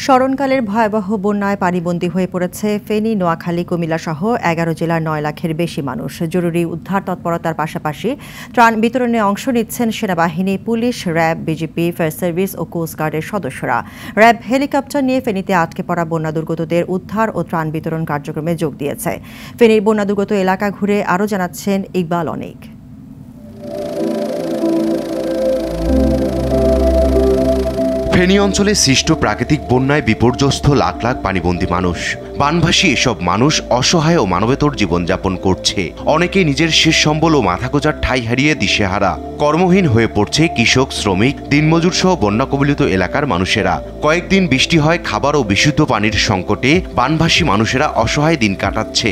স্মরণকালের ভয়াবহ বন্যায় পানিবন্দী হয়ে পড়েছে ফেনী, নোয়াখালী, কুমিল্লা সহ ১১ জেলার ৯ লাখের বেশি মানুষ। জরুরি উদ্ধার তৎপরতার পাশাপাশি ত্রাণ বিতরণে অংশ নিচ্ছেন সেনাবাহিনী, police, RAB, BGP, fire service ও কোস্টগার্ডের সদস্যরা। র্যাব হেলিকপ্টার নিয়ে ফেনীতে আটকে পড়া বন্যা দুর্গতদের উদ্ধার ও ত্রাণ বিতরণ কার্যক্রমে যোগ দিয়েছে। ফেনীর বন্যা দুর্গত এলাকা ঘুরে আরও জানাচ্ছেন ইকবাল অনিক। ফেনী অঞ্চলে সৃষ্ট প্রাকৃতিক বন্যায় বিপর্যস্ত লাখ লাখ পানিবন্দী মানুষ। বানভাসী এসব মানুষ অসহায় ও মানবেতর জীবনযাপন করছে। অনেকে নিজের শেষ সম্বল ও মাথা গোঁজার ঠাঁই হারিয়ে দিশেহারা। কর্মহীন হয়ে পড়ছে কৃষক, শ্রমিক, দিনমজুর সহ বন্যা কবলিত এলাকার মানুষেরা। কয়েকদিন বৃষ্টি হয়, খাবার ও বিশুদ্ধ পানির সংকটে বানভাসী মানুষেরা অসহায় দিন কাটাচ্ছে।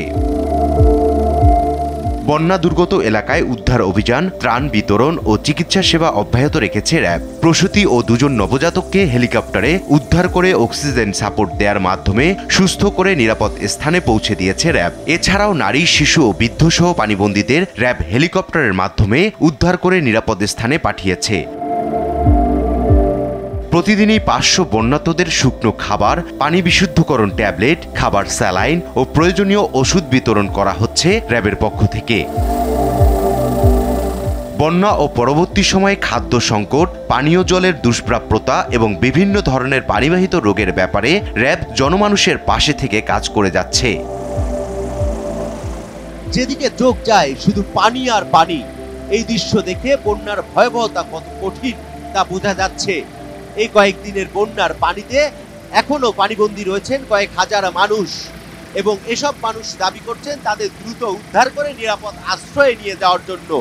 বন্যা দুর্গত এলাকায় উদ্ধার অভিযান, ত্রাণ বিতরণ ও চিকিৎসা সেবা অব্যাহত রেখেছে র্যাব। প্রসূতি ও দুজন নবজাতককে হেলিকপ্টারে উদ্ধার করে অক্সিজেন সাপোর্ট দেওয়ার মাধ্যমে সুস্থ করে নিরাপদ স্থানে পৌঁছে দিয়েছে র্যাব। এছাড়াও নারী, শিশু ও বৃদ্ধসহ পানিবন্দীদের র্যাব হেলিকপ্টারের মাধ্যমে উদ্ধার করে নিরাপদ স্থানে পাঠিয়েছে। প্রতিদিনই ৫০০ বন্যার্তদের শুকনো খাবার, পানি বিশুদ্ধকরণ ট্যাবলেট, খাবার, স্যালাইন ও প্রয়োজনীয় ওষুধ বিতরণ করা হচ্ছে র্যাবের পক্ষ থেকে। বন্যা ও পরবর্তী সময়ে খাদ্য সংকট, পানীয় জলের দুষ্প্রাপ্যতা এবং বিভিন্ন ধরনের পানিবাহিত রোগের ব্যাপারে র্যাব জনমানুষের পাশে থেকে কাজ করে যাচ্ছে। যেদিকে চোখ যায় শুধু পানি আর পানি। এই দৃশ্য দেখে বন্যার ভয়াবহতা কত কঠিন তা বোঝা যাচ্ছে। এই কয়েকদিনের বন্যার পানিতে এখনো পানিবন্দী রয়েছেন কয়েক হাজার মানুষ এবং এসব মানুষ দাবি করছেন তাদের দ্রুত উদ্ধার করে নিরাপদ আশ্রয়ে নিয়ে যাওয়ার জন্য।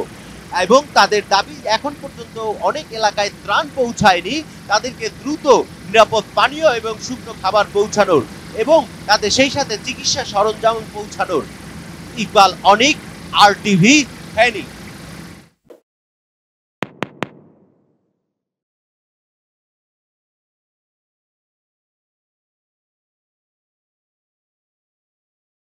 এবং তাদের দাবি এখন পর্যন্ত অনেক এলাকায় ত্রাণ পৌঁছায়নি, তাদেরকে দ্রুত নিরাপদ পানীয় এবং শুকনো খাবার পৌঁছানোর এবং তাদের সেই সাথে চিকিৎসা সরঞ্জাম পৌঁছানোর। ইকবাল অনিক, RTV, ফেনী।